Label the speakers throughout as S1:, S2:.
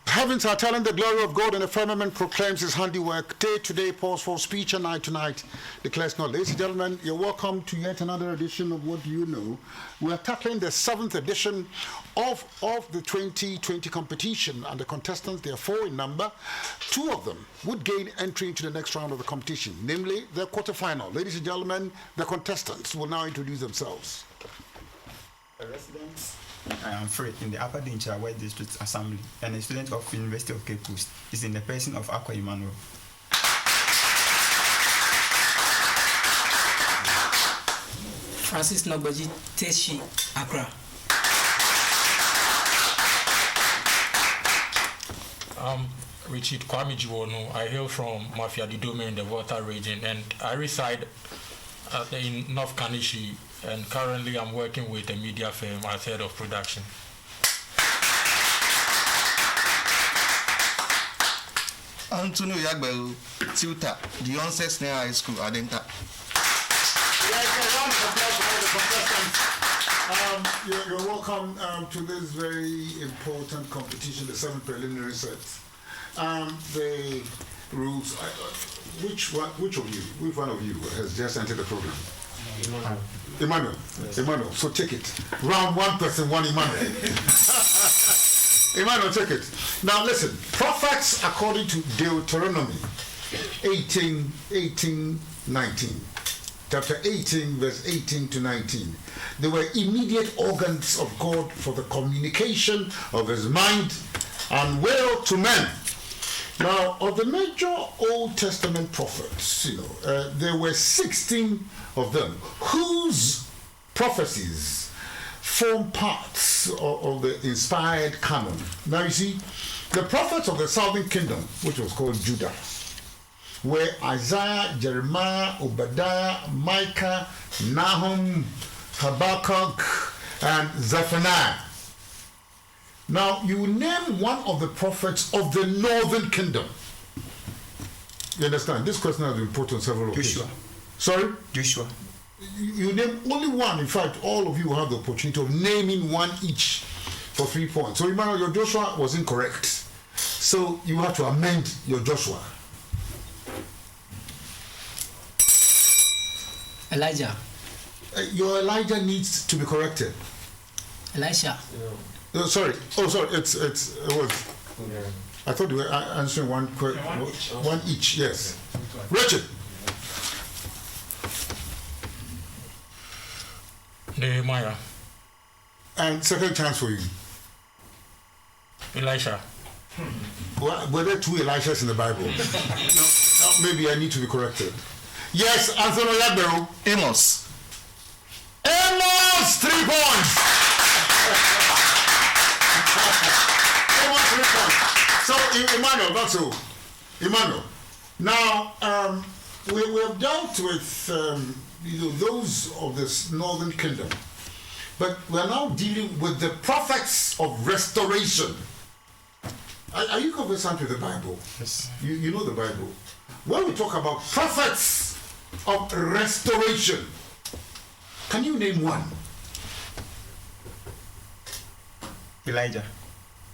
S1: Heavens are telling the glory of God, and the firmament proclaims his handiwork. Day to day pours for speech, and night to night declares not. Ladies and gentlemen, you're welcome to yet another edition of What Do You Know? We are tackling the 7th edition of the 2020 competition, and the contestants, they are 4 in number. 2 of them would gain entry into the next round of the competition, namely the quarterfinal. Ladies and gentlemen, the contestants will now introduce themselves.
S2: The residents. I am Fred in the Upper Dinchara West District Assembly, and a student of University of Cape Coast is in the person of Aqua Emmanuel.
S3: Francis Nogbaji Teshi, Accra.
S4: Richard Kwame Jiwono. I hail from Mafia Didome in the Volta region, and I reside in North Kanishi, and currently I'm working with a media firm as head of production.
S5: Antonio Yagbel, tutor, the onset Snare High School, Adenta.
S1: You're welcome to this very important competition, the 7th preliminary set. The rules. Which one of you has just entered the program? Emmanuel. Yes. Emmanuel. So take it. Round 1 person, 1 Emmanuel. Emmanuel, take it. Now listen. Prophets, according to Deuteronomy 18:19. Chapter 18, verse 18 to 19. They were immediate organs of God for the communication of his mind and will to men. Now, of the major Old Testament prophets, there were 16 of them whose prophecies form parts of the inspired canon. Now, you see, the prophets of the southern kingdom, which was called Judah, were Isaiah, Jeremiah, Obadiah, Micah, Nahum, Habakkuk, and Zephaniah. Now, you name one of the prophets of the northern kingdom. You understand? This question has been put on several occasions.
S2: Joshua.
S1: Sorry?
S2: Joshua.
S1: You name only one. In fact, all of you have the opportunity of naming one each for 3 points. So, Emmanuel, your Joshua was incorrect. So, you have to amend your Joshua.
S3: Elijah.
S1: Your Elijah needs to be corrected.
S3: Elisha.
S1: Sorry. Oh, sorry. It was. Yeah. I thought you were answering one each. Yes. Richard.
S4: Nehemiah.
S1: And second chance for you.
S4: Elisha.
S1: Well, were there 2 Elishas in the Bible? No, maybe I need to be corrected. Yes, Anthony Yagbero.
S5: Amos.
S1: Amos, 3 points. Amos, 3 points. So, Emmanuel, not so. Emmanuel. Now, we have dealt with those of this northern kingdom, but we are now dealing with the prophets of restoration. Are you conversant with the Bible?
S2: Yes.
S1: You know the Bible. When we talk about prophets of restoration, can you name one?
S2: Elijah.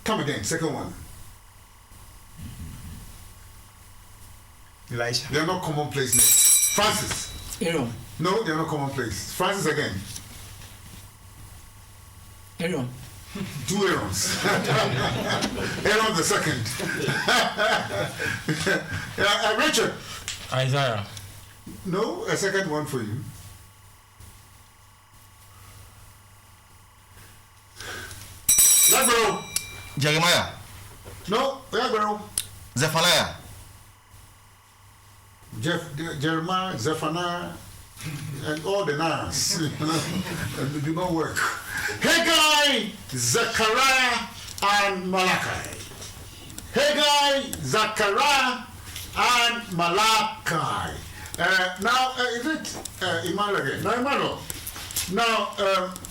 S1: Come again, second one.
S2: Elisha.
S1: They are not commonplace names. Francis.
S3: Aaron.
S1: No, they are not commonplace. Francis again.
S3: Aaron.
S1: 2 Aarons. Aaron the second. Richard.
S4: Isaiah.
S1: No, a second one for you. Yagbero.
S5: Jeremiah.
S1: No, Yagbero.
S5: Zephaniah.
S1: Jeremiah, Zephaniah, and all the names do not work. Haggai, Zechariah, and Malachi. Haggai, Zechariah, and Malachi. Now, is it Emmanuel again? Now, Emmanuel. Now,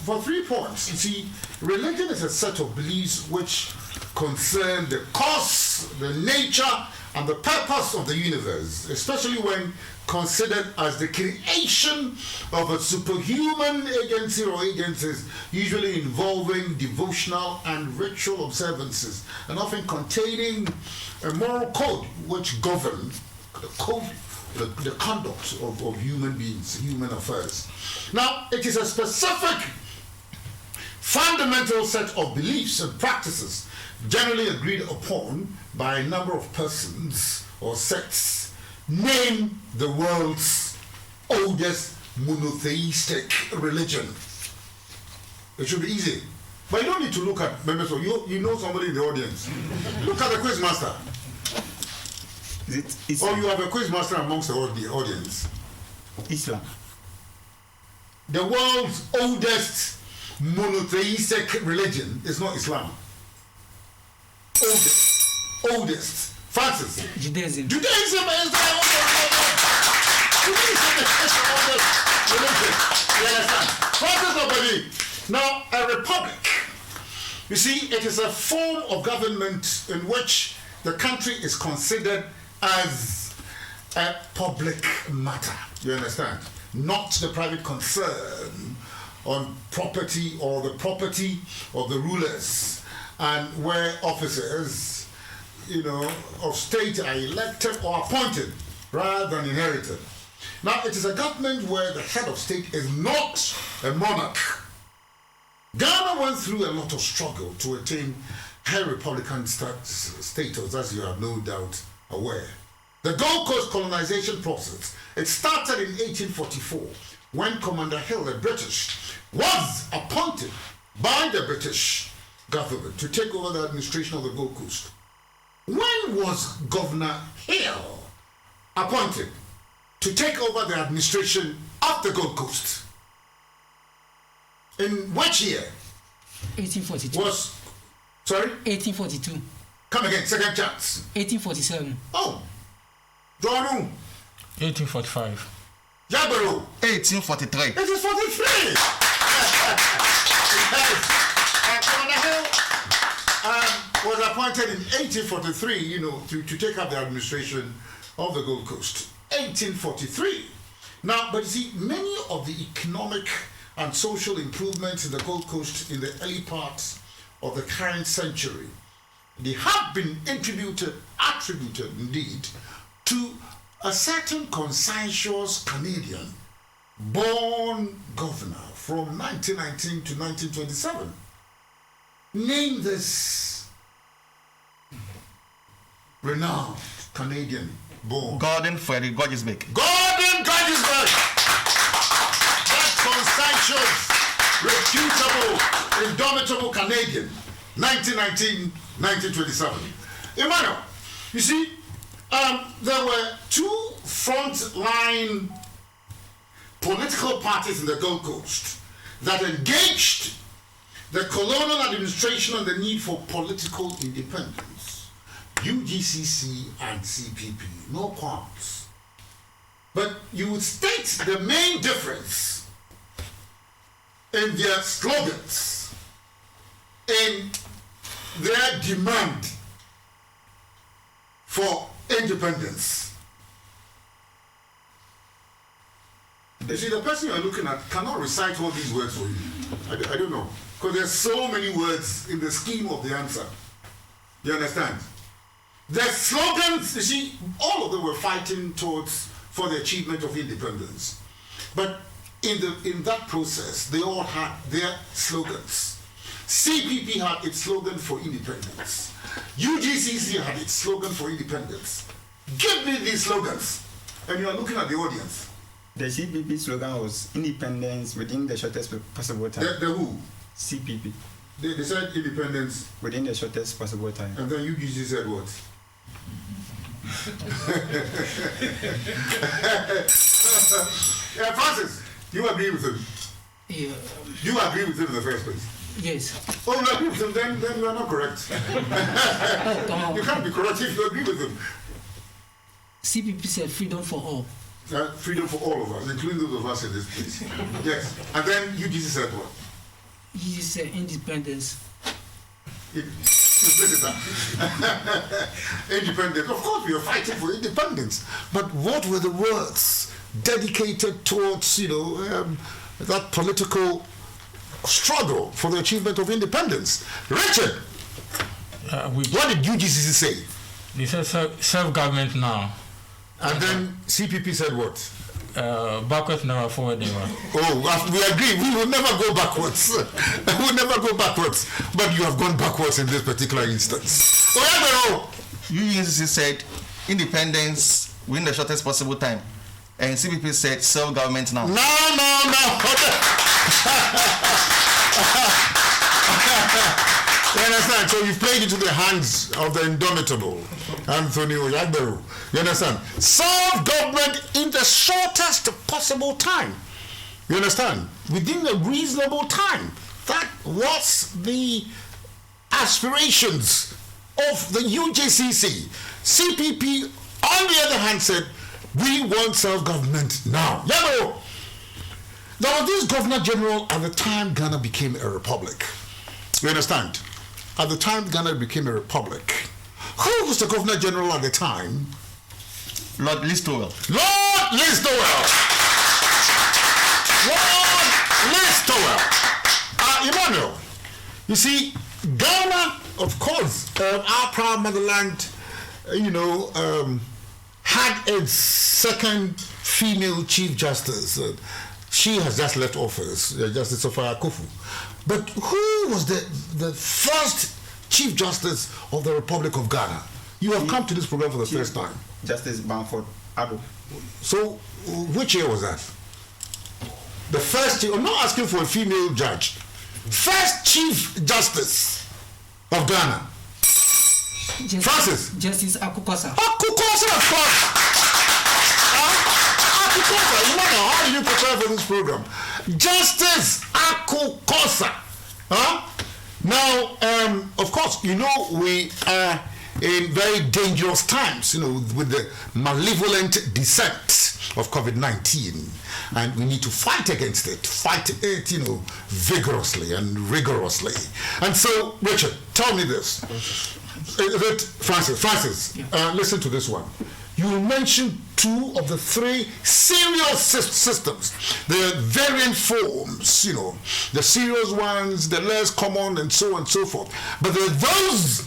S1: for 3 points, you see, religion is a set of beliefs which concern the cause about the nature and the purpose of the universe, especially when considered as the creation of a superhuman agency or agencies, usually involving devotional and ritual observances, and often containing a moral code which governs the conduct of human beings, human affairs. Now, it is a specific fundamental set of beliefs and practices generally agreed upon by a number of persons or sects, name the world's oldest monotheistic religion. It should be easy. But you don't need to look at members of you know somebody in the audience. Look at the quiz master. Or you have a quiz master amongst the audience.
S2: Islam.
S1: The world's oldest monotheistic religion is not Islam. Oldest. Francis.
S3: Judaism.
S1: Judaism is the oldest religion. You understand? Francis Obadi. Now, a republic. You see, it is a form of government in which the country is considered as a public matter. You understand? Not the private concern on property or the property of the rulers, and where officers, of state are elected or appointed rather than inherited. Now, it is a government where the head of state is not a monarch. Ghana went through a lot of struggle to attain high republican status, as you are no doubt aware. The Gold Coast colonization process, it started in 1844 when Commander Hill, the British, was appointed by the British government to take over the administration of the Gold Coast. When was Governor Hill appointed to take over the administration of the Gold Coast? In which year?
S3: 1842.
S1: Sorry?
S3: 1842.
S1: Come again, second chance.
S3: 1847.
S1: Oh. John.
S4: 1845.
S1: Jabaro.
S5: 1843.
S1: It is 43. Commander Hill was appointed in 1843, to take up the administration of the Gold Coast. 1843. Now, but you see, many of the economic and social improvements in the Gold Coast in the early parts of the current century, they have been attributed indeed, to a certain conscientious Canadian born governor from 1919 to 1927. Name this renowned Canadian born.
S5: Gordon Frederick Gorgesbeck.
S1: Gordon Gorgesbeck! That conscientious, reputable, indomitable Canadian, 1919, 1927. Emmanuel, you see, there were two front-line political parties in the Gold Coast that engaged the colonial administration on the need for political independence. UGCC and CPP, no qualms. But you would state the main difference in their slogans, in their demand for independence. You see, the person you're looking at cannot recite all these words for you. I don't know. Because there's so many words in the scheme of the answer. You understand? The slogans, you see, all of them were fighting for the achievement of independence. But in that process, they all had their slogans. CPP had its slogan for independence. UGCC had its slogan for independence. Give me these slogans. And you are looking at the audience.
S2: The CPP slogan was independence within the shortest possible time.
S1: The who?
S2: CPP.
S1: They said independence.
S2: Within the shortest possible time.
S1: And then UGC said what? Francis, you agree with him?
S3: Yeah.
S1: You agree with him in the first place?
S3: Yes.
S1: Oh, you agree with him, then you are not correct.
S3: Oh, come on.
S1: You can't be correct if you agree with him.
S3: CPP said freedom for all.
S1: Freedom for all of us, including those of us in this place. Yes. And then UGC said what?
S3: You said independence.
S1: Visitor. Independence. Of course, we are fighting for independence. But what were the words dedicated towards, that political struggle for the achievement of independence? Richard, what did UGCC say?
S4: They said self-government now.
S1: And then CPP said what?
S4: Backwards never forward ever.
S1: Oh, we agree. We will never go backwards. We will never go backwards. But you have gone backwards in this particular instance.
S5: UGCC said independence within the shortest possible time. And CPP said self-government now.
S1: No. You understand? So you played into the hands of the indomitable Anthony Oyagberu. You understand? Self-government in the shortest possible time. You understand? Within a reasonable time. That was the aspirations of the UJCC. CPP, on the other hand, said, we want self-government now. There was this Governor General at the time Ghana became a republic. You understand? At the time Ghana became a republic. Who was the Governor General at the time?
S5: Lord Listowel.
S1: Lord Listowel. Emmanuel, you see, Ghana, of course, our proud motherland, had its second female Chief Justice. She has just left office, Justice Sophia Akufu. But who was the first Chief Justice of the Republic of Ghana? You have come to this program for the first time.
S2: Justice Bamford Ado.
S1: So, which year was that? The first year. I'm not asking for a female judge. First Chief Justice of Ghana. Francis.
S3: Justice Akukosa.
S1: Akukosa, of course. Akukosa. You know, how do you prepare for this program? Justice Akukosa. Now, of course, we are in very dangerous times, with the malevolent descent of COVID-19, and we need to fight against it, vigorously and rigorously. And so, Richard, tell me this. Francis, listen to this one. You mentioned 2 of the 3 serious systems. There are variant forms, the serious ones, the less common, and so on and so forth. But there are those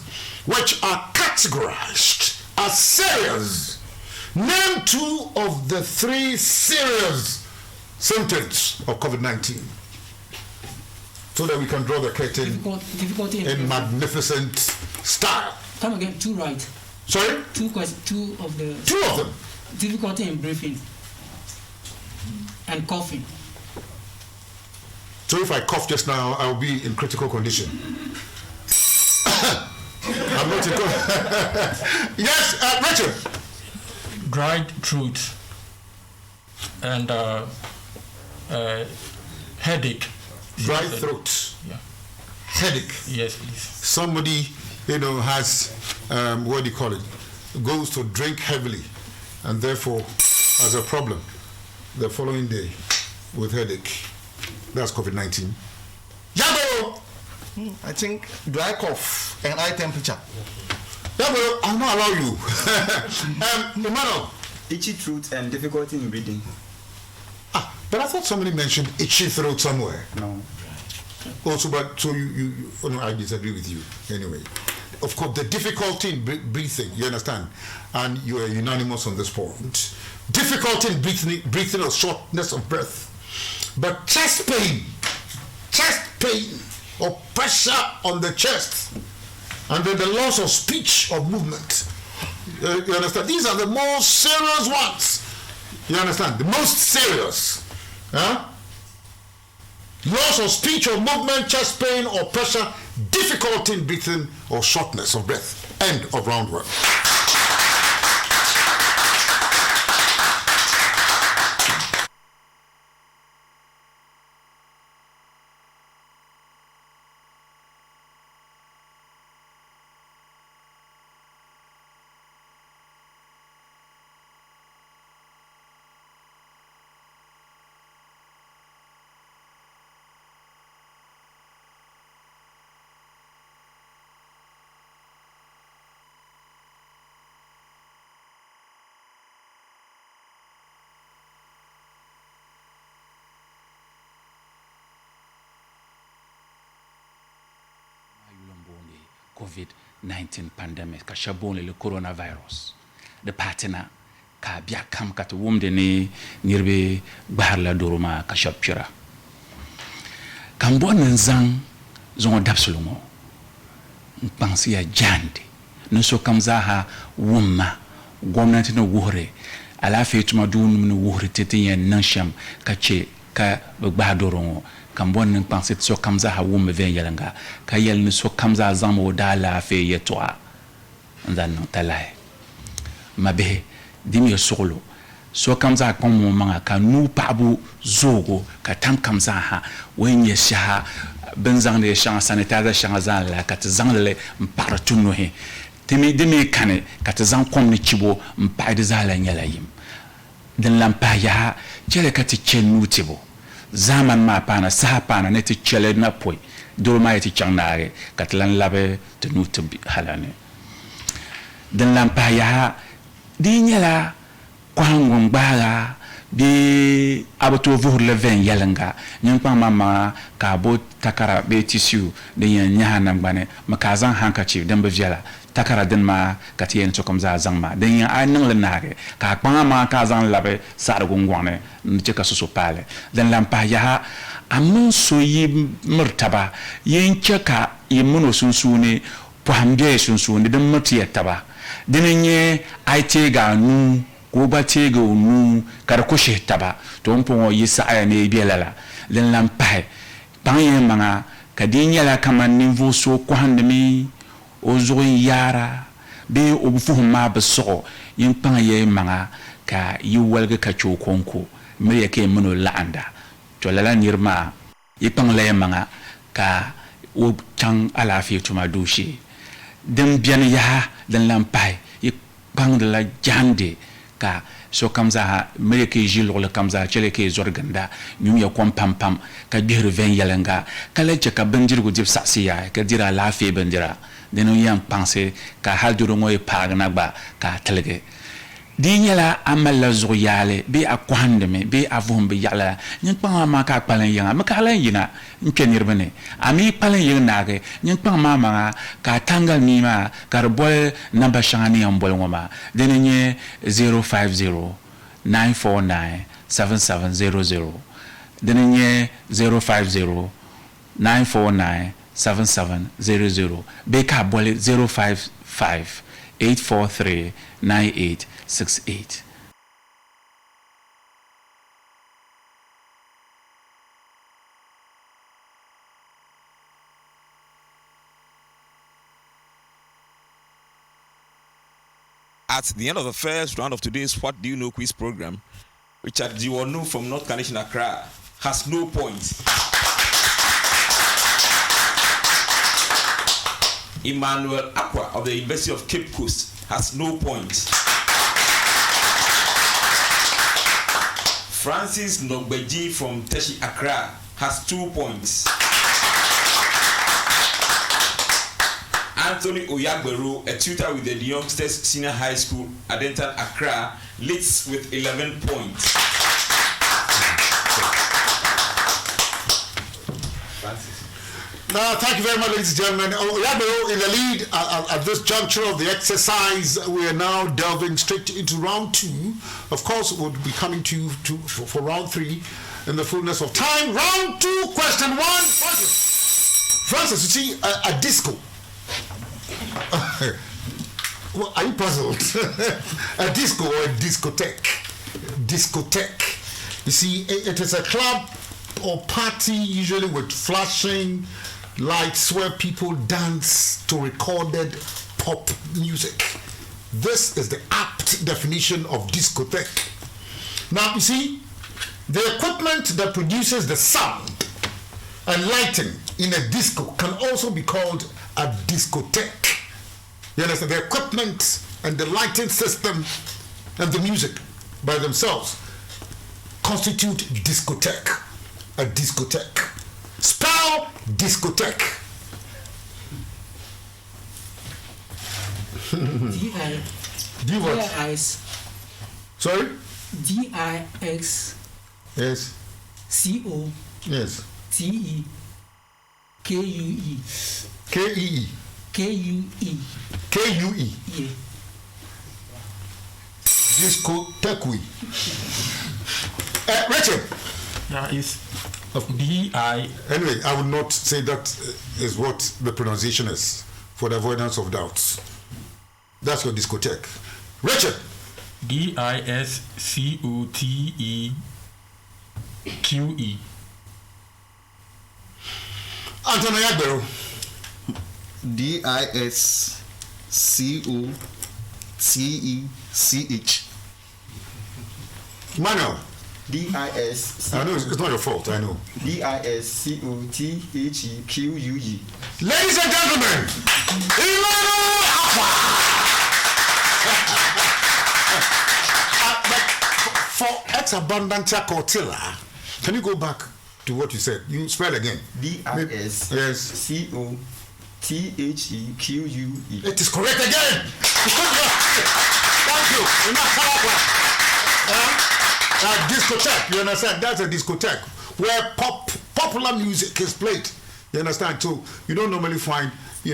S1: which are categorized as serious. Name 2 of the 3 serious symptoms of COVID-19, so that we can draw the curtain
S3: difficulty
S1: in magnificent style.
S3: Come again, 2 right.
S1: Sorry?
S3: 2 questions. 2 of the.
S1: 2 of them.
S3: Difficulty in breathing and coughing.
S1: So if I cough just now, I'll be in critical condition. I'm not in Yes, Richard.
S4: Dried throat and headache.
S1: Dry throat.
S4: Yeah.
S1: Headache.
S4: Yes, please.
S1: Somebody, has, what do you call it, goes to drink heavily and therefore has a problem the following day with headache. That's COVID-19. Yabo!
S5: I think dry cough and high temperature.
S1: Yabo, I'll not allow you. Emmanuel.
S2: Itchy throat and difficulty in breathing.
S1: But I thought somebody mentioned itchy throat somewhere.
S2: No.
S1: Also, but so I disagree with you anyway. Of course, the difficulty in breathing, you understand, and you are unanimous on this point. Difficulty in breathing or shortness of breath, but chest pain or pressure on the chest, and then the loss of speech or movement. You understand? These are the most serious ones. You understand? The most serious. Loss of speech or movement, chest pain or pressure, difficulty in breathing or shortness of breath. End of round 1.
S6: COVID-19 pandemic ka shabon le coronavirus de patina ka bia kam ka to wumde ni nirbe bahar la doruma ka shapira kan bon nzang zongo dabsulumo pansi ya jande no so kamza ha wumma gwamnati na wuhre ala fe tuma dun no wuhre tete nan sham ka che ka ba dorongo kan bon nan pansi so kamza ha wumma ven yalanga ka yel ni so kamza zamo dala fe yetwa ndan no talai mabe dimi solo so kamza komo manga ka nu pabu zogo ka tam kamza ha wenye sha benzang de sha sanitaire sha zan la ka tzangle mparatu no he dimi kane ka tzan kom ni chibo mpaide zala nyala yim dan lampa ya chele ka ti chenu tibo zaman ma pana sa pana ne ti chele na poi do ma ti changnare ka tlan labe te nu tibi halane dan lampa ya di nyala kwangong bala bi abato vuhur le ven yalanga nyang pa mama ka bo takara be tissue de yan nyahana ngane makazan handkerchief dembe viala takara den ma katien to comme za zangma de yan anang le nage ka pa ma kazan labe sar gongwane nche ka soso pale den lampa ya amun so yi murtaba yen cheka yimuno sunsuni pambe sunsuni den mutiya taba denenye aite ga nu ko ba tege nu kar ko taba to mpo yisa aya ne bielala len lampai panye manga kadinya la kama niveau so ko handemi o zo yara be o bufu ma beso yin panye manga ka yiwalga ka chokonko me yake muno laanda to lala nirma yipang le manga ka o chang ala fi tuma dushi dem bien ya den lampai bang de la jande ka so kamza mereke jilo le kamza chele ke zorganda nyum ya kom pam pam ka bihr ven yalanga kala je ka banjirgo jib saksiya ka dira la fe bandira deno yang penser ka halduro ngoy pagna ba ka telege dinyala amala zoyale be akwande me be avum be yala nyin pa ma ka palen yanga ma ka lan yina nkenir bane ami palen yina ge nyin pa ma ka tangal ni ma ka bol namba shangani am bol ngoma denenye 050 949 7700 denenye 050 949 7700 be ka bol 055 843 9868.
S7: At the end of the first round of today's What Do You Know quiz program, Richard Jiwonu from North Carolina, Accra has no points. Emmanuel Aqua of the University of Cape Coast has no points. Francis Nogbeji from Teshi Accra has 2 points. Anthony Oyagberu, a tutor with the Youngsters Senior High School, Adentan, Accra, leads with 11 points. Francis.
S1: Thank you very much, ladies and gentlemen. Oyagberu in the lead at this juncture of the exercise. We are now delving straight into round 2. Of course, we'll be coming to you for round 3 in the fullness of time. Round 2, question 1. Francis, you see, a disco. Well, are you puzzled? A disco or a discotheque? Discotheque. You see, it is a club or party, usually with flashing lights, where people dance to recorded pop music. This is the apt definition of discotheque. Now, you see, the equipment that produces the sound and lighting in a disco can also be called a discotheque. You understand? The equipment and the lighting system and the music by themselves constitute discotheque. A discotheque. Spell discotheque.
S3: D-I.
S1: D what?
S3: D-I-S.
S1: Sorry?
S3: D-I-X.
S1: Yes.
S3: C-O.
S1: Yes.
S3: T-E. K-U-E.
S1: K-E-E.
S3: K-U-E.
S1: K-U-E.
S3: Yeah.
S1: Discotheque. Richard.
S4: Yeah, it's D-I.
S1: Anyway, I would not say that is what the pronunciation is for the avoidance of doubts. That's your discotheque. Richard.
S4: D-I-S-C-O-T-E-Q-E.
S1: Anthony Agbero.
S5: D-I-S-C-O-T-E-C-H.
S1: Manuel.
S2: D-I-S.
S1: I know it's not your fault, I know.
S2: D-I-S-C-O-T-H-E-Q-U-E.
S1: Ladies and gentlemen, Emmanuel Alpha. But for ex abundantia cortilla, can you go back to what you said? You spell again.
S2: D-I-S.
S1: Yes.
S2: C-O-T-H-E-Q-U-E.
S1: It is correct again. Thank you. Discotheque, you understand? That's a discotheque where popular music is played. You understand? So you don't normally find, a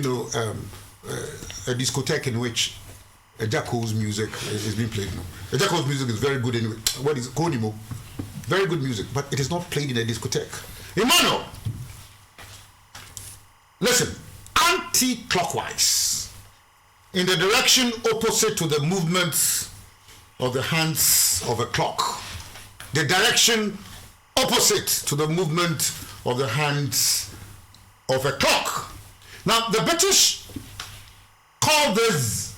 S1: discotheque in which a Jacko's music is being played. No. A Jacko's music is very good anyway. What is it? Konimo? Very good music, but it is not played in a discotheque. Emmanuel, listen. Anti-clockwise, in the direction opposite to the movements of the hands of a clock. The direction opposite to the movement of the hands of a clock. Now, the British call this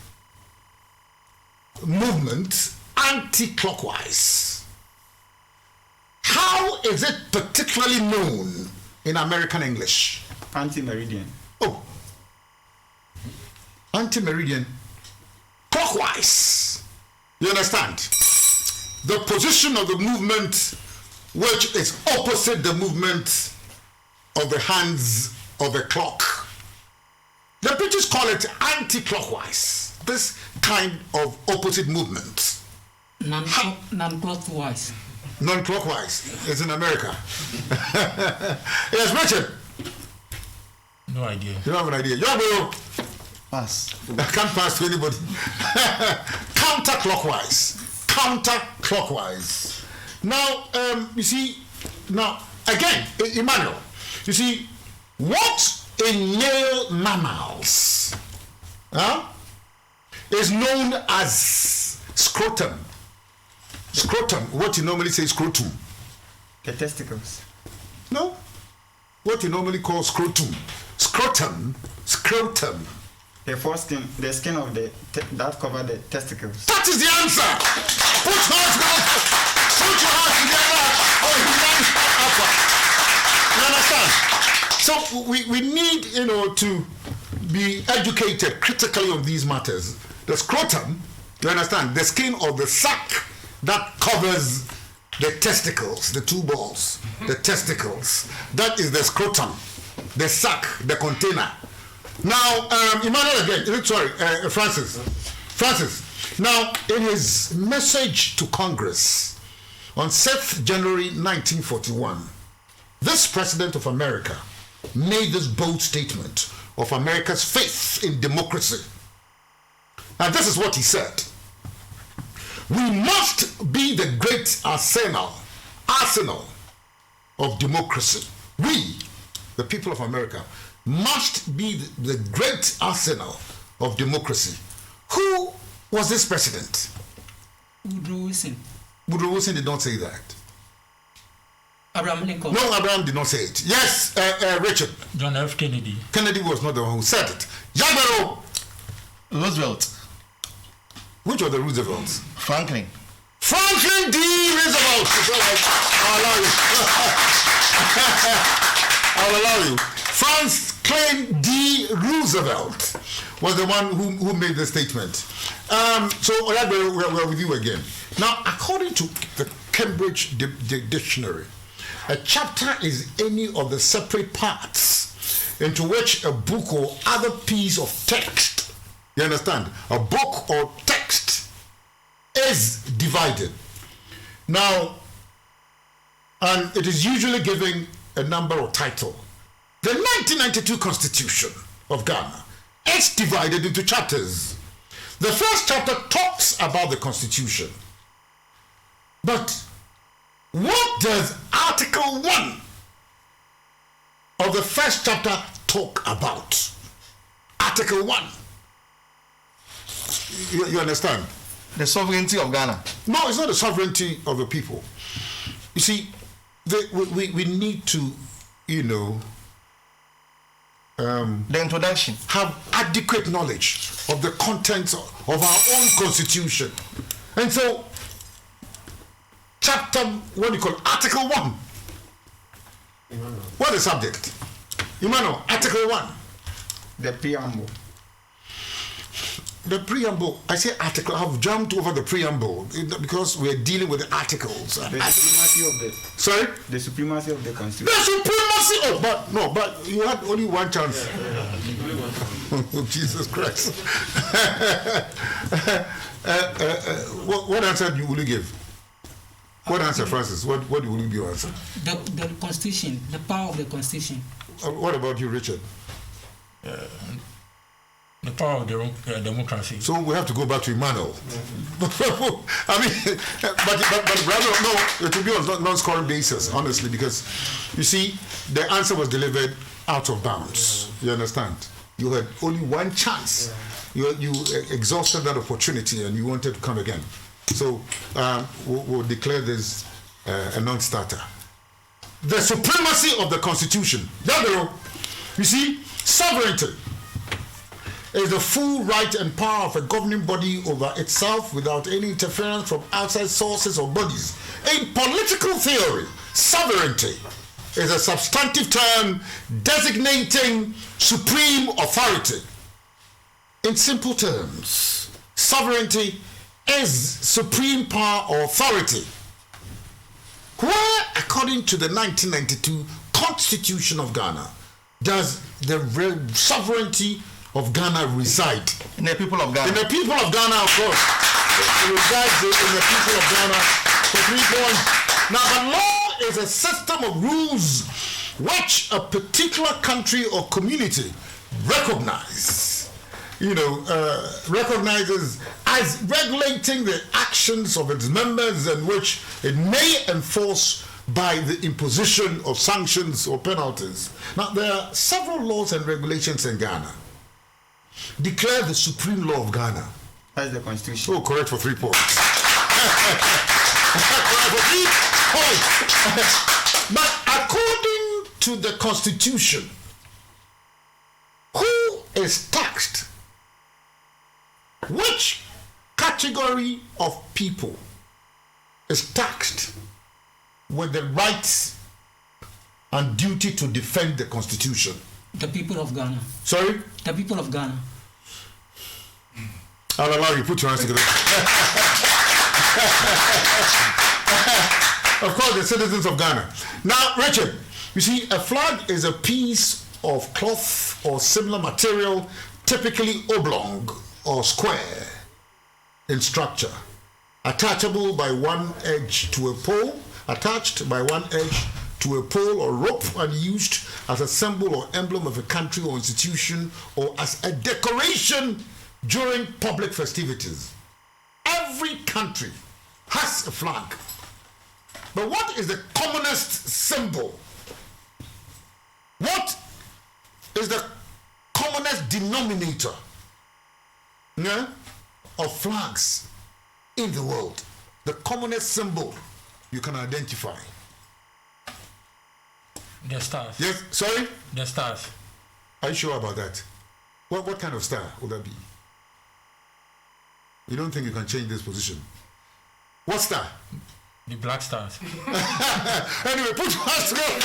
S1: movement anti-clockwise. How is it particularly known in American English?
S2: Anti-meridian.
S1: Oh, anti-meridian. Clockwise. You understand? The position of the movement which is opposite the movement of the hands of a clock. The British call it anti-clockwise. This kind of opposite movement.
S3: Non-clockwise.
S1: Non-clockwise is in America. Yes, Richard.
S4: No idea.
S1: You don't have an idea. You have a
S5: Pass.
S1: I can't pass to anybody. Counterclockwise. Counterclockwise. Now, you see, again, Emmanuel, you see, what in male mammals is known as scrotum? Scrotum, what you normally say scrotum.
S2: The testicles.
S1: No? What you normally call scrotum. Scrotum.
S2: The foreskin, the skin of that cover the testicles.
S1: That is the answer. Put your hands together. You understand? So we need, to be educated critically on these matters. The scrotum, you understand, the skin of the sac that covers the testicles, the two balls, the testicles. That is the scrotum, the sac, the container. Now, Emmanuel again, Francis. Now, in his message to Congress on 7th January 1941, this president of America made this bold statement of America's faith in democracy. And this is what he said. We must be the great arsenal of democracy. We, the people of America, must be the great arsenal of democracy. Who was this president?
S3: Woodrow Wilson.
S1: Woodrow Wilson did not say that.
S3: Abraham Lincoln.
S1: No, Abraham did not say it. Yes, Richard.
S4: John F. Kennedy.
S1: Kennedy was not the one who said it. Jabero.
S5: Roosevelt.
S1: Which of the Roosevelts?
S5: Franklin.
S1: Franklin D. Roosevelt. I'll allow you. Franklin D. Roosevelt was the one who made the statement. So we're with you again. Now, according to the Cambridge Dictionary, a chapter is any of the separate parts into which a book or other piece of text, you understand, a book or text is divided. Now, and it is usually giving a number or title. The 1992 Constitution of Ghana It's divided into chapters. The first chapter talks about the Constitution. But what does Article 1 of the first chapter talk about? Article 1. You understand?
S5: The sovereignty of Ghana.
S1: No, it's not the sovereignty of the people. You see, we need to,
S5: The introduction.
S1: have adequate knowledge of the contents of our own constitution. And so, chapter, what do you call it? Article 1. What is the subject? Emmanuel, Article 1.
S2: The preamble.
S1: The preamble, I say article, I've jumped over the preamble because we're dealing with the articles.
S2: The supremacy of the.
S1: Sorry?
S2: The supremacy of the
S1: The
S2: Constitution.
S1: supremacy of, but you had only one chance. Oh, Jesus Christ. What answer will you give? What answer, Francis? What will you give answer?
S3: The Constitution, the power of the Constitution.
S1: What about you, Richard?
S4: The power of democracy.
S1: So we have to go back to Emmanuel. I mean, but rather, no, it will be on non-scoring basis, honestly, because you see, the answer was delivered out of bounds. You understand? You had only one chance. You exhausted that opportunity and you wanted to come again. So we'll declare this a non-starter. The supremacy of the Constitution. You see, sovereignty is the full right and power of a governing body over itself without any interference from outside sources or bodies. In political theory, sovereignty is a substantive term designating supreme authority. In simple terms, sovereignty is supreme power or authority. Where, according to the 1992 Constitution of Ghana, does the sovereignty of Ghana reside?
S5: In the people of Ghana.
S1: In the people of Ghana, of course. It resides in the people of Ghana for 3 points. Now, the law is a system of rules which a particular country or community recognizes as regulating the actions of its members and which it may enforce by the imposition of sanctions or penalties. Now, there are several laws and regulations in Ghana. Declare the supreme law of Ghana.
S2: That's the Constitution.
S1: Oh, correct for 3 points. Correct for 3 points. But according to the Constitution, who is taxed? Which category of people is taxed with the rights and duty to defend the Constitution?
S3: The people of Ghana.
S1: Sorry?
S3: The people of Ghana.
S1: I'll allow you. Put your hands together. Of course, the citizens of Ghana. Now, Richard, you see, a flag is a piece of cloth or similar material, typically oblong or square in structure, attachable by one edge to a pole, attached by one edge to a pole or rope, and used as a symbol or emblem of a country or institution, or as a decoration during public festivities. Every country has a flag. But what is the commonest symbol? What is the commonest denominator of flags in the world? The commonest symbol you can identify.
S4: The stars.
S1: Yes, sorry?
S4: The stars.
S1: Are you sure about that? What kind of star would that be? You don't think you can change this position? What star?
S4: The black stars.
S1: Anyway, put your hands together.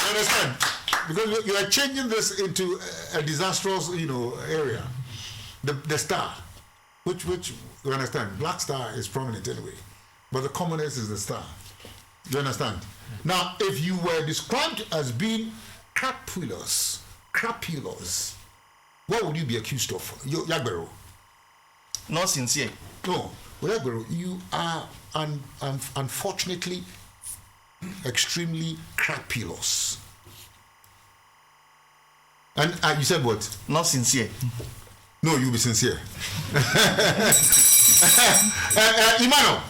S1: You understand? Because you are changing this into a disastrous, area. The star, which you understand, black star is prominent anyway, but the commonest is the star. You understand? Now, if you were described as being crapulous, what would you be accused of? Yagbero?
S5: Not sincere.
S1: No, Yagbero, you are unfortunately extremely crapulous. And you said what?
S5: Not sincere.
S1: No, you be sincere. Emmanuel.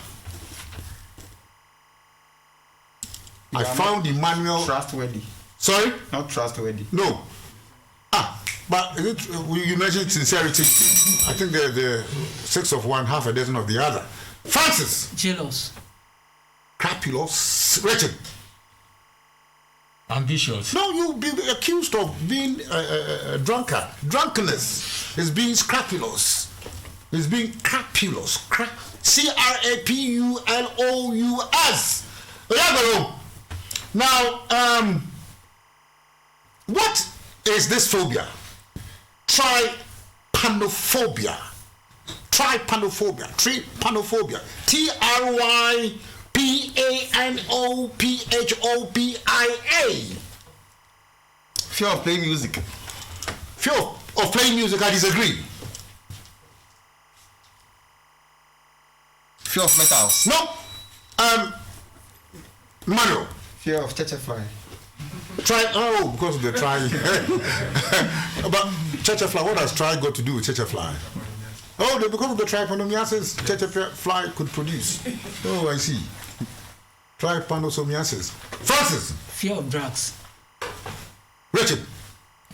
S1: I found Emmanuel
S2: Trustworthy.
S1: Sorry?
S2: Not trustworthy.
S1: No. But you mentioned sincerity. I think the 6 of one, half a dozen of the other. Francis.
S3: Jealous.
S1: Crapulous. Richard.
S4: Ambitious.
S1: No, you'll be accused of being a drunkard. Drunkenness is being crapulous. Is being crapulous. Crapulous. Now, what is this phobia? Trypanophobia. Trypanophobia. Trypanophobia.
S5: Fear of playing music.
S1: Fear of playing music, I disagree.
S5: Fear of metals.
S1: No. Manuel.
S2: Fear of fly.
S1: Because of the try. But fly, what has try got to do with fly? Oh, because of the trypanosomiasis fly could produce. Oh, I see. Trypanosomiasis. Francis.
S3: Fear of drugs.
S1: Richard.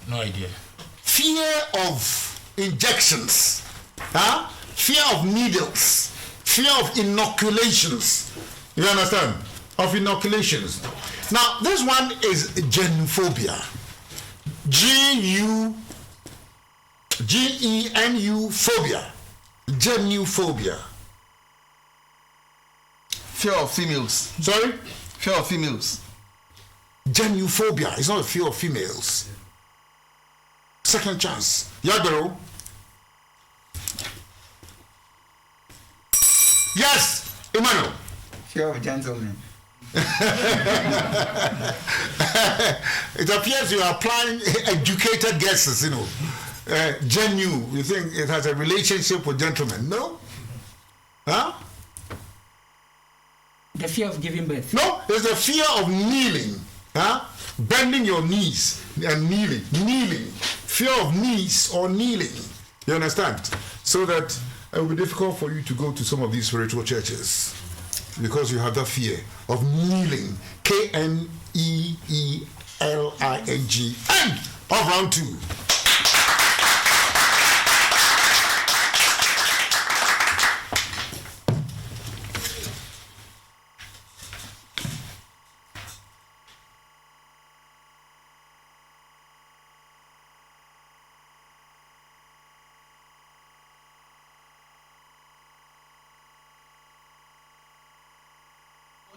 S4: No idea.
S1: Fear of injections. Fear of needles. Fear of inoculations. You understand? Of inoculations. Now, this one is genophobia. Genu phobia. Genophobia.
S5: Fear of females.
S1: Sorry?
S5: Fear of females.
S1: Genophobia. It's not a fear of females. Second chance. Yagbero. Yes, Emmanuel.
S2: Fear of gentlemen.
S1: It appears you are applying educated guesses, Genu, you think it has a relationship with gentlemen? No? Huh?
S3: The fear of giving birth.
S1: No, it's the fear of kneeling. Bending your knees and kneeling. Kneeling. Fear of knees or kneeling. You understand? So that it will be difficult for you to go to some of these spiritual churches because you have that fear of kneeling. Kneeling. End of round 2.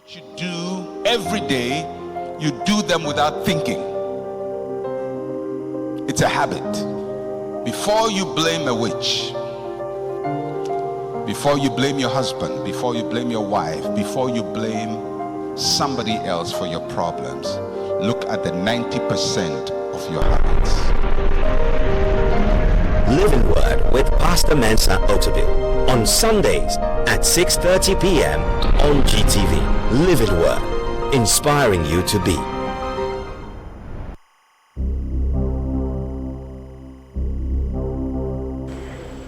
S8: You do every day, you do them without thinking. It's a habit. Before you blame a witch, before you blame your husband, before you blame your wife, before you blame somebody else for your problems, look at the 90% of your habits.
S9: Living Word with Pastor Mensa Otabil on Sundays at 6:30 p.m. on GTV. Living Word, inspiring you to be.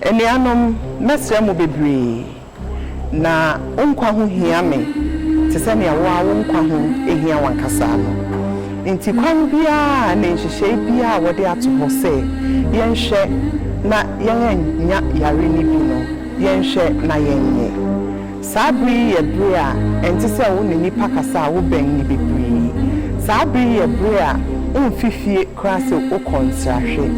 S10: Enianom mesra mo bebre na onkwa ho hia me te se ne wa onkwa ho ehia wankasa no nti kwan bia na nhihye bia wode ato ho se yenhwe na yenya yare ni bi no yenhwe na yenye sabri ye bria enti se wo ne nipa kasa wo ben ni bebre sabri ye bria onfifie krase o kontrahwe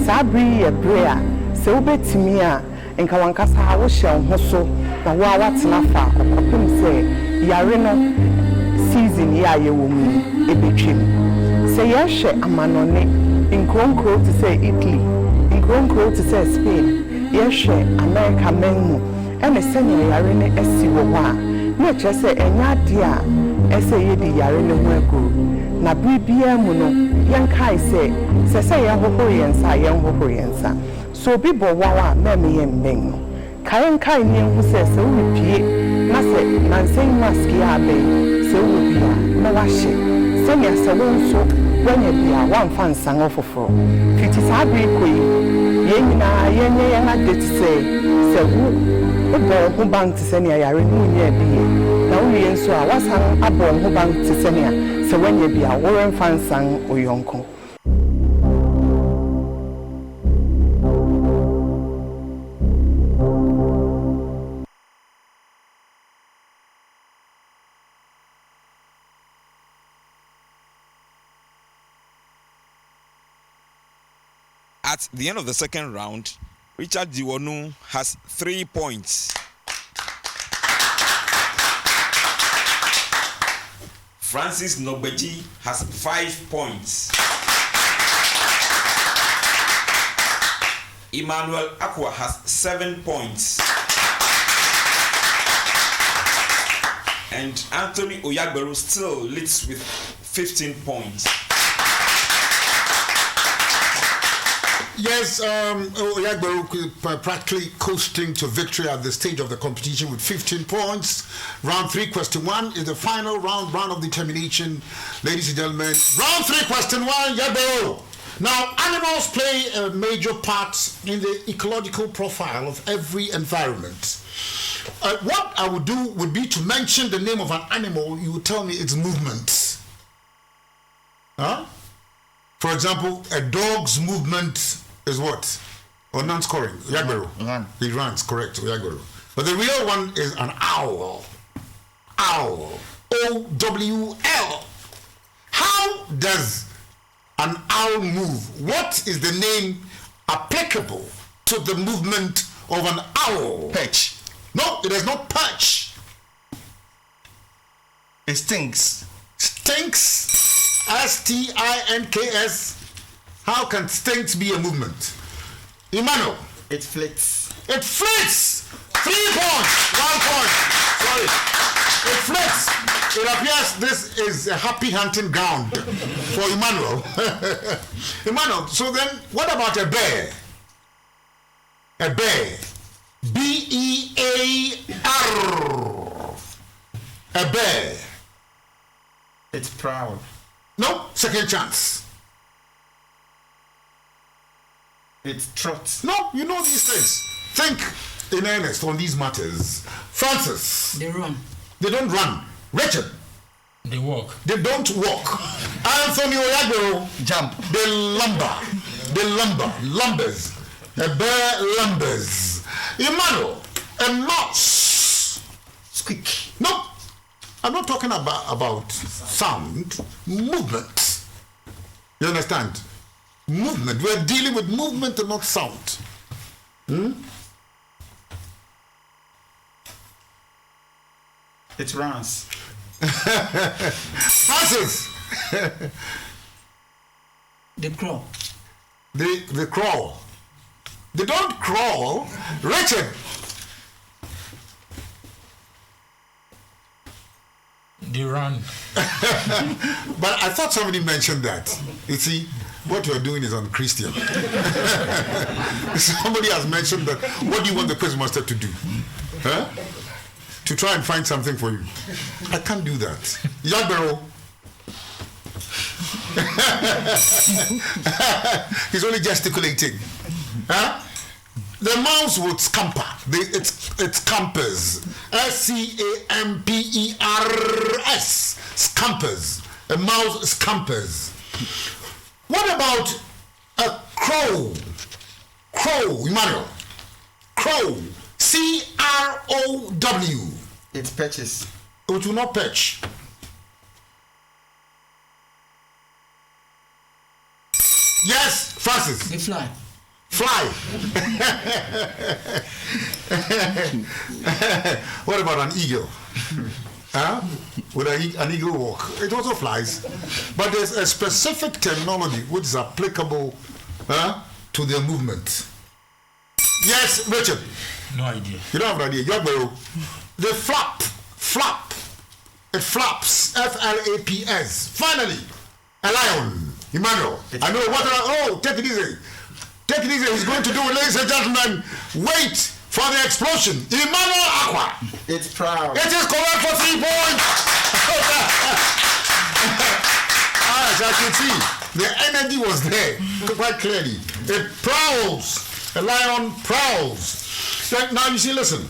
S10: sabri ye bria se wobetimi a enka wankasa wo hye ho so na wo a watena fa okopem se yare no season ya ye wo mu ebetwem se ye hye amanone nkronkro to say Italy nkronkro to say Spain ye hye America menhu ene senya yare ne asi wo ho a na kyese enya de a ese ye di yare ne ho aguru na bibia mu no yenkai se ye hoho yensa ye hoho yensa so bi bo wawa meme yemben no kai ni hu se wo pie na se nansen mask ya be se wo bia na wahye sɛnea sɛ wo nso wanya bia wamfa nsan ɔfoforɔ fiti saa bere kɔ yi yɛn nyinaa yɛnyɛ yɛn ade te sɛ wo wobɔ wo ho ban te sɛnea yare no nyɛ bi yɛ na wowie nso a wasan abɔ wo ho ban te sɛnea sɛ wanya bia woremfa nsan oyɔnko.
S7: At the end of the second round, Richard Jiwonu has 3 points. Francis Nobeji has 5 points. Emmanuel Akwa has 7 points. And Anthony Oyagberu still leads with 15 points.
S1: Yes, Oyagberu practically coasting to victory at the stage of the competition with 15 points. Round 3, question 1 is the final round of determination. Ladies and gentlemen, round 3, question 1, Oyagberu. Now, animals play a major part in the ecological profile of every environment. What I would do would be to mention the name of an animal. You would tell me its movement. Huh? For example, a dog's movement is what? Or non-scoring? Oyagberu.
S5: Run.
S1: He runs, correct, Oyagberu. But the real one is an owl. Owl. O-W-L. How does an owl move? What is the name applicable to the movement of an owl?
S5: Perch.
S1: No, it does not perch.
S5: It stinks.
S1: Stinks. S-T-I-N-K-S. How can stinks be a movement? Emmanuel.
S2: It flits.
S1: It flits. 3 points. 1 point. Sorry. It flits. It appears this is a happy hunting ground for Emmanuel. Emmanuel, so then what about a bear? A bear. B-E-A-R. A bear.
S2: It's proud.
S1: No, second chance.
S2: It trots.
S1: No, you know these things. Think in earnest on these matters. Francis.
S3: They run.
S1: They don't run. Richard.
S4: They walk.
S1: They don't walk. Anthony Oyagberu.
S5: Jump.
S1: They lumber. They lumber. Lumbers. A bear lumbers. Emmanuel. A mouse.
S2: Squeak.
S1: No. I'm not talking about sound. Movement. You understand? Movement. We're dealing with movement and not sound.
S2: It runs.
S1: Francis.
S3: They crawl.
S1: They crawl. They don't crawl. Richard.
S4: They run.
S1: But I thought somebody mentioned that. You see, what you're doing is unchristian. Somebody has mentioned that. What do you want the quiz master to do? Huh? To try and find something for you. I can't do that. Oyagberu. He's only gesticulating. Huh? The mouse would scamper. It scampers. S-C-A-M-P-E-R-S. Scampers. A mouse scampers. What about a crow? Crow, Emmanuel. Crow. C-R-O-W.
S2: It perches.
S1: It will not perch. Yes, Francis.
S3: They fly.
S1: Fly. What about an eagle? Huh? Would an eagle walk? It also flies. But there's a specific terminology which is applicable to their movement. Yes, Richard.
S4: No idea.
S1: You don't have an idea. Oyagberu. They flap. It flaps. F-L-A-P-S. Finally, a lion. Emmanuel. I know what. Oh, take it easy. Take it easy. He's going to do it, ladies and gentlemen. Wait for the explosion. Emmanuel Aqua.
S2: It's proud.
S1: It is correct for 3 points. Yes, I can see. The energy was there quite clearly. It prowls. A lion prowls. Now you see, listen.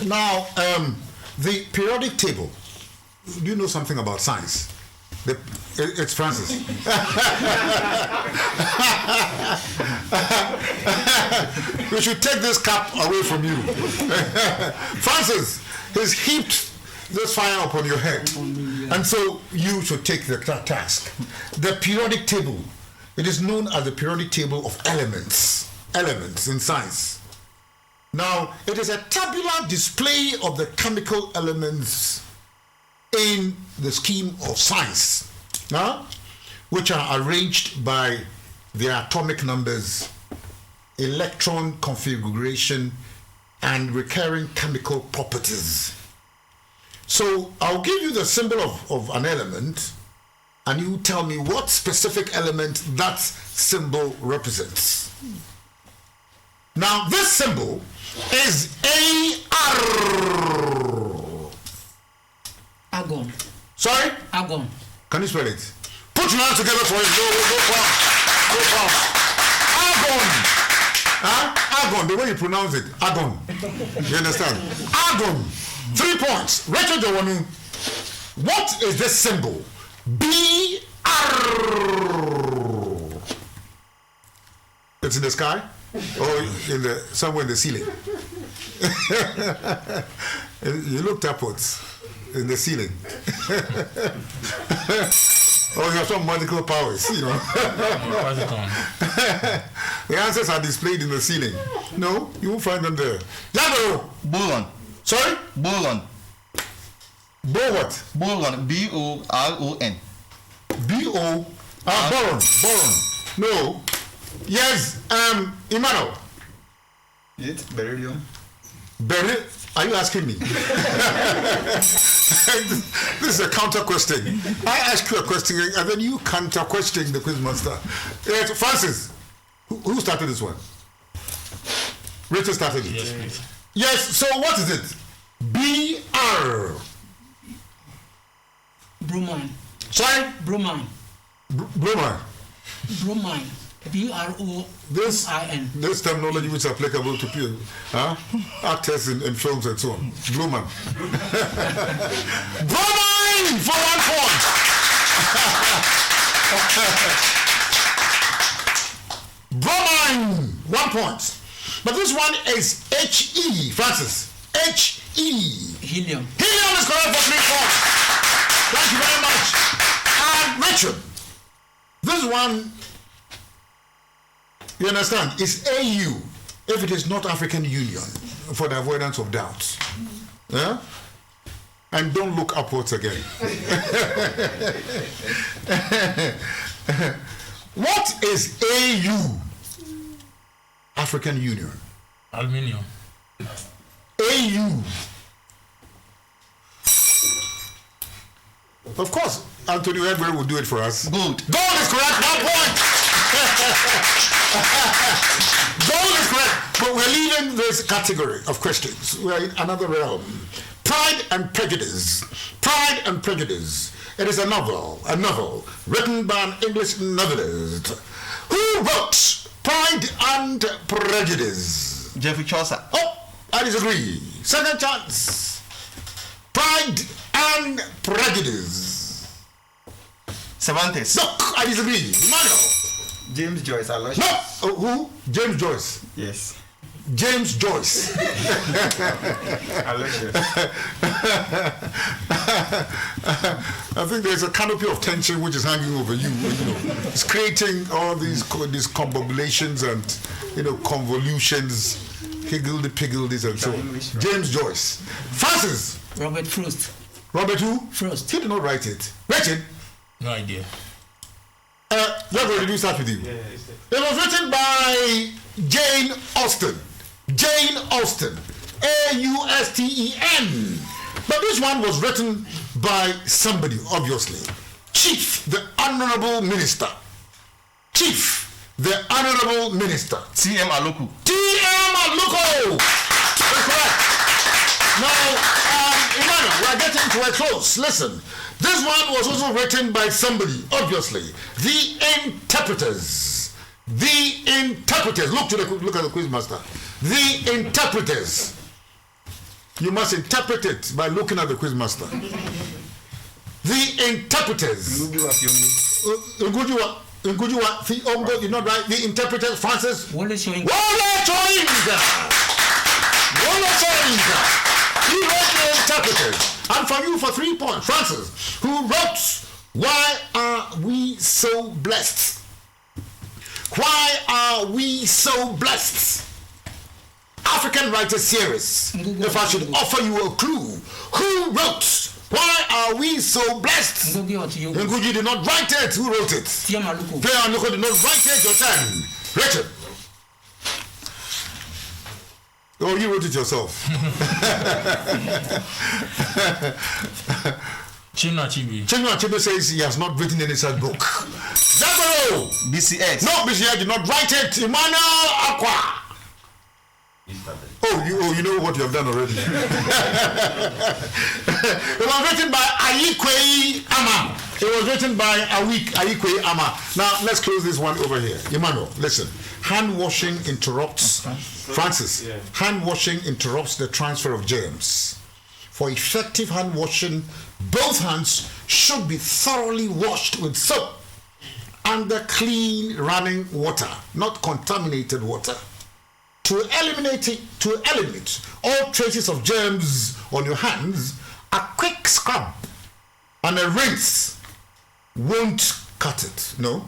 S1: Now, the periodic table. Do you know something about science? It's Francis. We should take this cap away from you. Francis has heaped this fire upon your head. And so you should take the task. The periodic table, it is known as the periodic table of elements. Elements in science. Now, it is a tabular display of the chemical elements in the scheme of science, which are arranged by their atomic numbers, electron configuration, and recurring chemical properties. So I'll give you the symbol of an element, and you tell me what specific element that symbol represents. Now, this symbol is AR.
S3: Argon.
S1: Sorry?
S3: Argon.
S1: Can you spell it? Put your hands together for it. Go Argon. Argon, the way you pronounce it. Argon. You understand? Argon. 3 points. Rachel Jawanu, what is this symbol? BR. It's in the sky? Or somewhere in the ceiling? You looked upwards. In the ceiling. Oh, you have some magical powers, you know. The answers are displayed in the ceiling. No, you won't find them there. Jabaro!
S5: Boron.
S1: Sorry?
S5: Boron.
S1: What?
S5: Boron. B-O-R-O-N.
S1: B-O... boron. Boron. No. Yes, Emmanuel.
S2: Is it beryllium?
S1: Are you asking me? This is a counter question. I ask you a question and then you counter question the quizmaster. Yes, Francis, who started this one? Richard started it.
S4: Yes, please.
S1: Yes, so what is it? BR.
S3: Bromine.
S1: Sorry?
S3: Bromine.
S1: Bromine.
S3: Bromine. B-R-O-I-N.
S1: This terminology which is applicable to people, actors in films and so on. Bromine. Bromine for 1 point. Bromine, 1 point. But this one is He, Francis. He.
S3: Helium.
S1: Helium is correct for 3 points. Thank you very much. And Richard, this one, you understand, is AU if it is not African Union, for the avoidance of doubts. Yeah? And don't look upwards again. What is AU? African Union.
S4: Aluminium.
S1: AU. Of course, Antonio Edward will do it for us.
S5: Gold.
S1: Gold is correct, 1 point. Gold is correct, but we're leaving this category of questions. We're in another realm. Pride and Prejudice. Pride and Prejudice. It is a novel written by an English novelist. Who wrote Pride and Prejudice?
S5: Geoffrey Chaucer.
S1: Oh, I disagree. Second chance. Pride and Prejudice.
S5: Cervantes.
S1: No, I disagree. Emmanuel.
S2: James Joyce. Aloysius.
S1: No, who? James Joyce.
S2: Yes.
S1: James Joyce.
S2: Aloysius.
S1: I think there's a canopy of tension which is hanging over you. It's creating all these combobulations and convolutions, higgledy-piggledies and so on. James Joyce. Francis.
S3: Robert Frost.
S1: Robert who?
S3: Frost.
S1: He did not write it. Richard.
S4: No idea.
S1: What will you start with you?
S2: Yeah,
S1: it was written by Jane Austen. Jane Austen. A-U-S-T-E-N. But this one was written by somebody, obviously. Chief, the Honorable Minister. Chief, the Honorable Minister.
S5: T.M. Aloku.
S1: T.M. Aloku! That's correct. Now, Emmanuel, we are getting to a close. Listen, this one was also written by somebody, obviously. The interpreters. The interpreters. Look at the quiz master. The interpreters. You must interpret it by looking at the quiz master. The interpreters. Ngujuwa, the Ongo, you know, right? The interpreters, Francis.
S3: Wole Soyinka.
S1: He wrote the interpreters. And for you, for 3 points, Francis, who wrote, Why Are We So Blessed? Why Are We So Blessed? African Writers Series. If I should offer you a clue, who wrote Why Are We So Blessed? Nguji did not write it. Who wrote it? Pierre Maluko did not write it. Your turn. Richard. Oh, you wrote it yourself.
S4: Chinua
S1: Achebe says he has not written any such book. Zabaro!
S5: BCS.
S1: No, BCS did not write it. Emmanuel Aqua. Oh, you know what you have done already. It was written by Ayikwe Ama. It was written by Ayikwe Ama. Now, let's close this one over here. Emmanuel, listen. Hand washing interrupts, Francis, hand washing interrupts the transfer of germs. For effective hand washing, both hands should be thoroughly washed with soap under clean running water, not contaminated water. To eliminate all traces of germs on your hands, a quick scrub and a rinse won't cut it. No.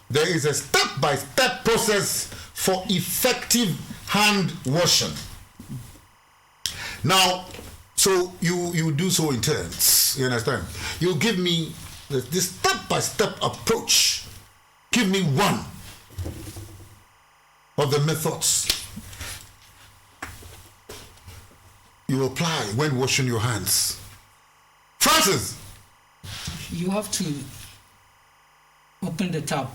S1: There is a step-by-step process for effective hand washing. Now, so you do so in turns. You understand? You give me this step-by-step approach. Give me one of the methods you apply when washing your hands. Francis!
S3: You have to open the tap.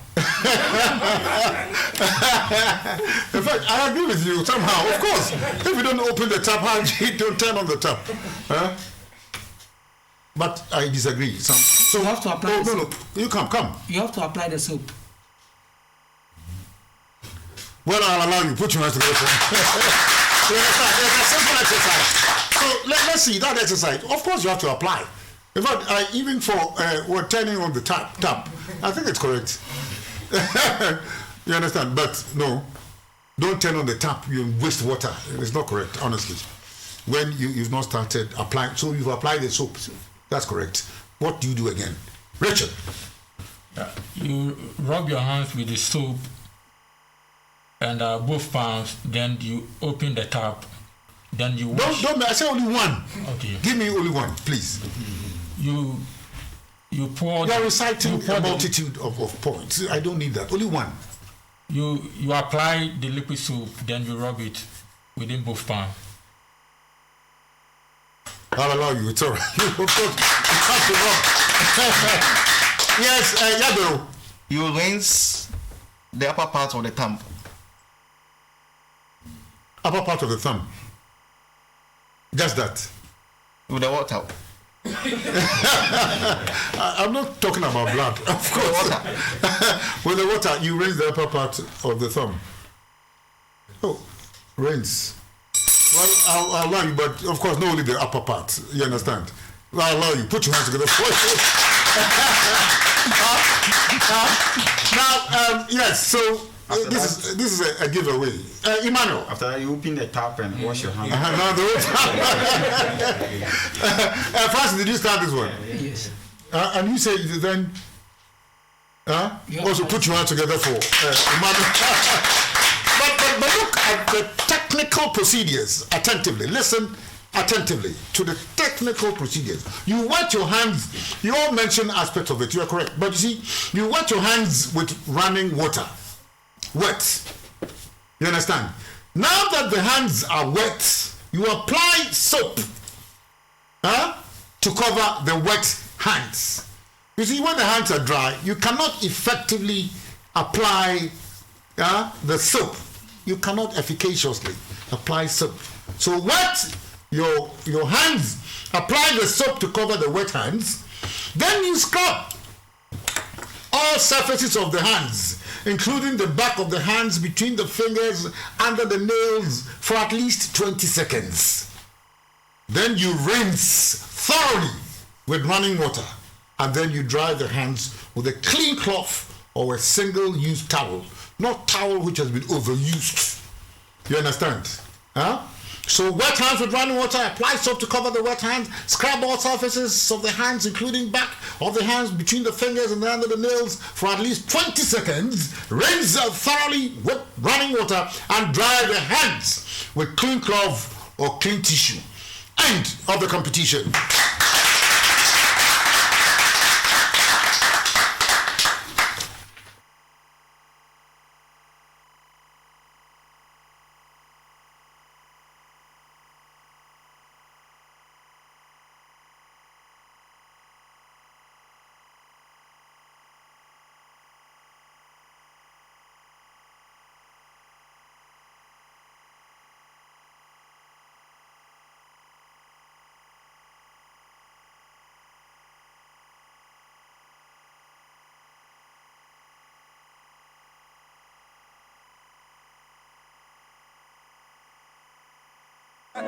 S1: In fact, I agree with you somehow. Of course, if you don't open the tap, how you don't turn on the tap? Huh? But I disagree. So
S3: you have to apply the soap.
S1: No. You come.
S3: You have to apply the soap.
S1: Well, I'll allow you. Put your hands together. There's a simple exercise. So let's see that exercise. Of course, you have to apply. In fact, even for we're turning on the tap, I think it's correct. You understand? But no, don't turn on the tap. You waste water. It's not correct, honestly. When you've not started applying, so you've applied the soap. That's correct. What do you do again, Richard?
S4: You rub your hands with the soap and both palms. Then you open the tap. Then you wash.
S1: Don't. I say only one.
S4: Okay.
S1: Give me only one, please.
S4: You pour.
S1: You are reciting a multitude of points. I don't need that. Only one.
S4: You apply the liquid soap, then you rub it within both palms.
S1: I'll allow you. It's all right. You have to rub. Yes, Yado.
S5: You rinse the upper part of the thumb.
S1: Upper part of the thumb. Just that.
S5: With the water.
S1: I'm not talking about blood, of course. With the water, you rinse the upper part of the thumb. Oh, rinse. Well, I'll allow you, but of course, not only the upper part. You understand? I'll allow you. Put your hands together for it. Now, yes. So this is a giveaway. Emmanuel.
S2: After you open the tap and wash your hands.
S1: No, the Francis, did you start this one?
S3: Yes.
S1: And you say then. Also put your hands together for Emmanuel. But look at the technical procedures attentively. Listen attentively to the technical procedures. You wet your hands. You all mention aspects of it. You are correct. But you see, you wet your hands with running water. Wet. You understand? Now that the hands are wet, you apply soap to cover the wet hands. You see, when the hands are dry, you cannot effectively apply the soap. You cannot efficaciously apply soap. So wet your hands, apply the soap to cover the wet hands, then you scrub all surfaces of the hands, including the back of the hands, between the fingers, under the nails, for at least 20 seconds. Then you rinse thoroughly with running water, and then you dry the hands with a clean cloth or a single-use towel, not towel which has been overused. You understand? Huh? So wet hands with running water, apply soap to cover the wet hands, scrub all surfaces of the hands, including back of the hands, between the fingers and under the nails, for at least 20 seconds. Rinse thoroughly with running water and dry the hands with clean cloth or clean tissue. End of the competition.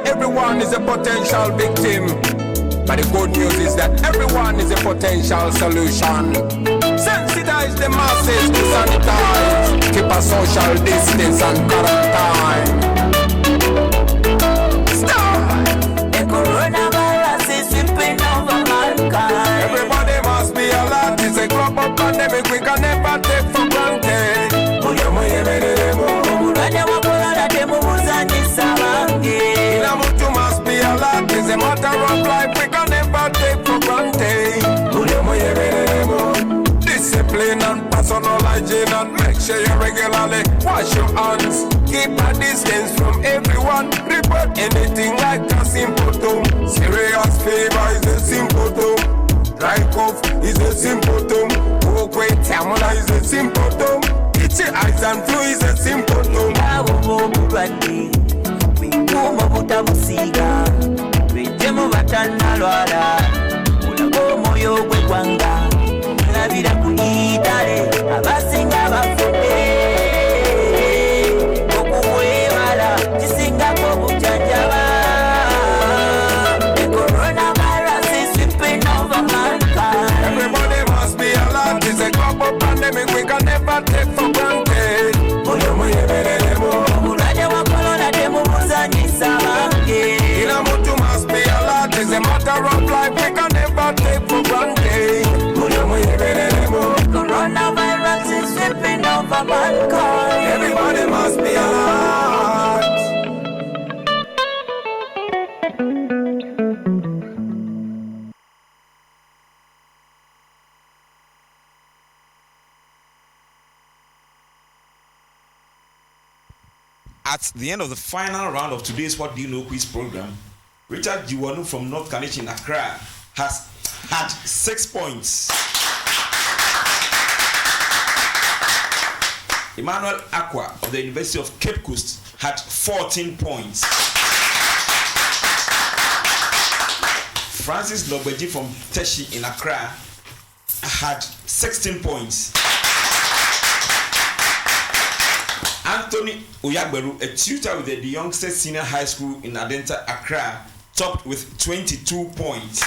S11: Everyone is a potential victim, but the good news is that everyone is a potential solution. Sensitize the masses to sanitize, keep a social distance and quarantine. Stop! The coronavirus is sweeping over mankind. Everybody must be alert. It's a global pandemic we can never take for granted. Inamutu must be alert. It's a matter of life we can never take for granted. Discipline and personal hygiene, and make sure you regularly wash your hands. Keep a distance from everyone. Report anything like a symptom. Serious fever is a symptom. Dry cough is a symptom. Walkway tamula is a symptom. Itchy eyes and flu is a symptom. Kuma butabusiga twejemu batanalwala ulago moyo gwe gwanga labira kuyitale abasinga bafudde okuwebala kisingako bujanjaba. The coronavirus is sweeping over mankind. Everybody must be alert. It's a global pandemic we can never take for granted. Inamutu must be alert. It's a matter of life we can never take for granted. Coronavirus is sweeping over mankind. Everybody must be alert.
S7: At the end of the final round of today's What Do You Know quiz program, Richard Jiwanu from North Carnage in Accra has had 6 points. Emmanuel Aqua of the University of Cape Coast had 14 points. Francis Logbeji from Teshi in Accra had 16 points. Anthony Oyagberu, a tutor with the Youngsters Senior High School in Adenta, Accra, topped with 22 points.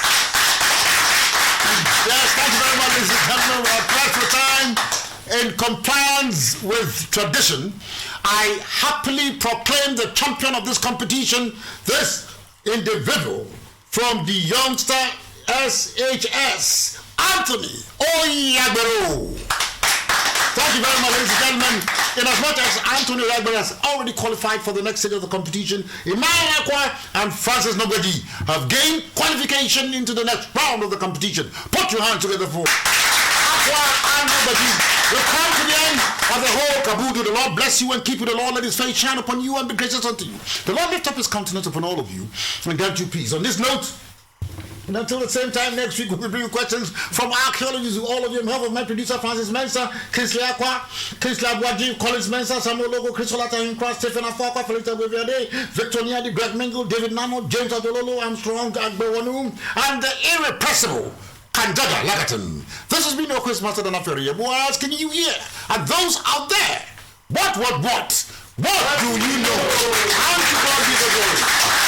S1: Yes, thank you very much, ladies and gentlemen. We are pressed for time. In compliance with tradition, I happily proclaim the champion of this competition, this individual from the Youngster SHS, Anthony Oyagberu. Thank you very much, ladies and gentlemen. In as much as Anthony Oyagberu has already qualified for the next stage of the competition, Emmanuel Aqua and Francis Nobedi have gained qualification into the next round of the competition. Put your hands together for Aqua and Nobedi. We've come to the end of the whole caboodle. The Lord bless you and keep you. The Lord let his face shine upon you and be gracious unto you. The Lord lift up his countenance upon all of you and grant you peace. On this note, And until the same time next week, we'll be bringing questions from archaeologists, all of you. On behalf of my producer, Francis Mensah, Kinsley Akwa, Kinsley Abwaji, Collins Mensah, Samuel Logo, Chris Olata, Hinkra, Stephen Afakwa, Felita Weviade, Victor Niadi, Greg Mingle, David Nano, James Adololo, Armstrong, Agbewanu, and the irrepressible Kanjaga Lagaton. This has been your Quizmaster Danaferi. We're asking you here, and those out there, what do you know? And to God be the glory.